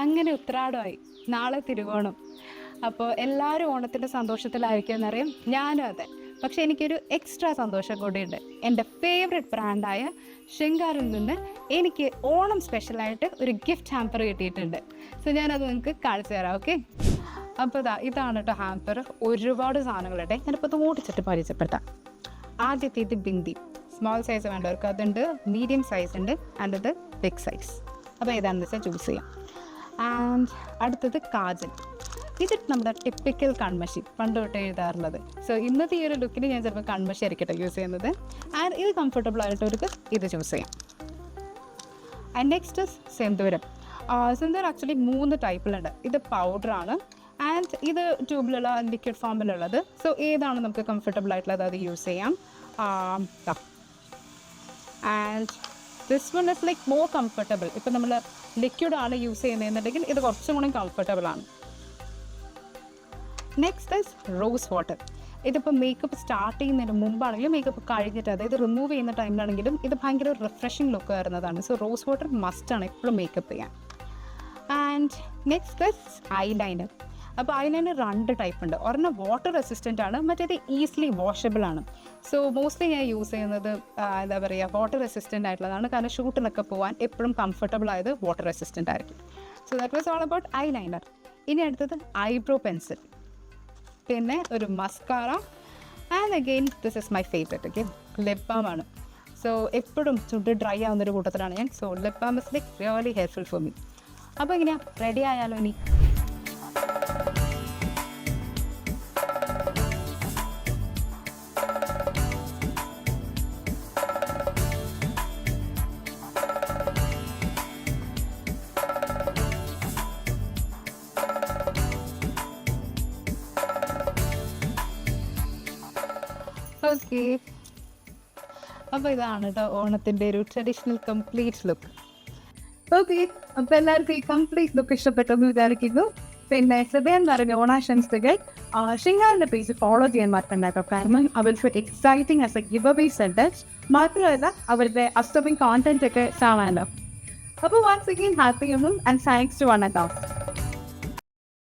അങ്ങനെ ഉത്രാടമായി, നാളെ തിരുവോണം. അപ്പോൾ എല്ലാവരും ഓണത്തിൻ്റെ സന്തോഷത്തിലായിരിക്കും എന്നറിയാം, ഞാനും അതെ. പക്ഷേ എനിക്കൊരു എക്സ്ട്രാ സന്തോഷം കൂടിയുണ്ട്. എൻ്റെ ഫേവറേറ്റ് ബ്രാൻഡായ ശൃംഗാരിൽ നിന്ന് എനിക്ക് ഓണം സ്പെഷ്യലായിട്ട് ഒരു ഗിഫ്റ്റ് ഹാമ്പർ കിട്ടിയിട്ടുണ്ട്. സോ ഞാനത് നിങ്ങൾക്ക് കാണിച്ചു തരാം. ഓക്കെ, അപ്പോൾ ഇതാണ് കേട്ടോ ഹാമ്പർ. ഒരുപാട് സാധനങ്ങളുണ്ട്. ഞാനിപ്പോൾ ഇത് ഓടിച്ചിട്ട് പരിചയപ്പെടുത്താം. ആദ്യത്തെ ഇത് ബിന്ദി, സ്മോൾ സൈസ് വേണ്ടവർക്ക് അതുണ്ട്, മീഡിയം സൈസ് ഉണ്ട്, ആൻഡ് ഇത് ബിഗ് സൈസ്. അപ്പോൾ ഏതാണെന്ന് വെച്ചാൽ ചൂസ് ചെയ്യാം. ആൻഡ് അടുത്തത് കാജൽ. ഇത് നമ്മുടെ ടിപ്പിക്കൽ കൺമഷി, പണ്ട് തൊട്ട് എഴുതാറുള്ളത്. സോ ഇന്നത്തെ ഈ ഒരു ലുക്കിന് ഞാൻ ചിലപ്പോൾ കൺമഷി ആയിരിക്കട്ടെ യൂസ് ചെയ്യുന്നത്. ആൻഡ് ഇത് കംഫർട്ടബിൾ ആയിട്ടവർക്ക് ഇത് ചൂസ് ചെയ്യാം. And next Sindhooram. Sindhooram actually 3 ടൈപ്പിലുണ്ട്. ഇത് പൗഡറാണ്, ആൻഡ് ഇത് ട്യൂബിലുള്ള ലിക്വിഡ് ഫോമിലുള്ളത്. സോ ഏതാണ് നമുക്ക് കംഫർട്ടബിൾ ആയിട്ടുള്ളത് അത് യൂസ് ചെയ്യാം. And this one is like more comfortable. ഇപ്പം നമ്മൾ ലിക്വിഡാണ് യൂസ് ചെയ്യുന്നതെന്നുണ്ടെങ്കിൽ ഇത് കുറച്ചും കൂടി കംഫർട്ടബിൾ ആണ്. Next is rose water. ഇതിപ്പോൾ മേക്കപ്പ് സ്റ്റാർട്ട് ചെയ്യുന്നതിന് മുമ്പാണെങ്കിലും മേക്കപ്പ് കഴിഞ്ഞിട്ട്, അതായത് റിമൂവ് ചെയ്യുന്ന ടൈമിലാണെങ്കിലും ഇത് ഭയങ്കര റിഫ്രഷിങ് ലുക്ക് വരുന്നതാണ്. സോ റോസ് വാട്ടർ മസ്റ്റാണ് എപ്പോഴും മേക്കപ്പ് ചെയ്യാൻ. And next is eyeliner. അപ്പോൾ ഐലൈനർ 2 ടൈപ്പ് ഉണ്ട്. ഒരെണ്ണം വാട്ടർ റെസിസ്റ്റൻ്റ് ആണ്, മറ്റേത് ഈസിലി വാഷബിൾ ആണ്. സോ മോസ്റ്റ്ലി ഞാൻ യൂസ് ചെയ്യുന്നത് എന്താ പറയുക, വാട്ടർ റെസിസ്റ്റൻ്റ് ആയിട്ടുള്ളതാണ്. കാരണം ഷൂട്ടിനൊക്കെ പോകാൻ എപ്പോഴും കംഫർട്ടബിൾ ആയത് വാട്ടർ റെസിസ്റ്റൻ്റ് ആയിരിക്കും. So that was all about eyeliner. ഇനി അടുത്തത് ഐബ്രോ പെൻസിൽ, പിന്നെ ഒരു mascara, and again this is my favourite. Okay, lip balm ആണ്. സോ എപ്പോഴും ചുണ്ട് ഡ്രൈ ആവുന്നൊരു കൂട്ടത്തിലാണ് ഞാൻ. So lip balm is like really helpful for me. അപ്പോൾ എങ്ങനെയാണ്, റെഡി ആയാലോ ഇനി? ഓക്കെ, അപ്പോൾ ഇതാണ് കേട്ടോ ഓണത്തിൻ്റെ ഒരു ട്രഡീഷണൽ കംപ്ലീറ്റ് ലുക്ക്. ഓക്കെ, അപ്പോൾ എല്ലാവർക്കും ഈ കംപ്ലീറ്റ് ലുക്ക് ഇഷ്ടപ്പെട്ടെന്ന് വിചാരിക്കുന്നു. പിന്നെ ഹൃദയം നിറഞ്ഞ ഓണാശംസകൾ. ശൃംഗാരിൻ്റെ പേജ് ഫോളോ ചെയ്യാൻ മറക്കണ്ടാട്ടോ, കാരണം അവർക്ക് exciting as a giveaway sentence മാത്രമല്ല അവരുടെ അപ്കമിങ് കോണ്ടന്റ് ഒക്കെ കാണാമല്ലോ. അപ്പോൾ once again happy Onam and thanks to one and all.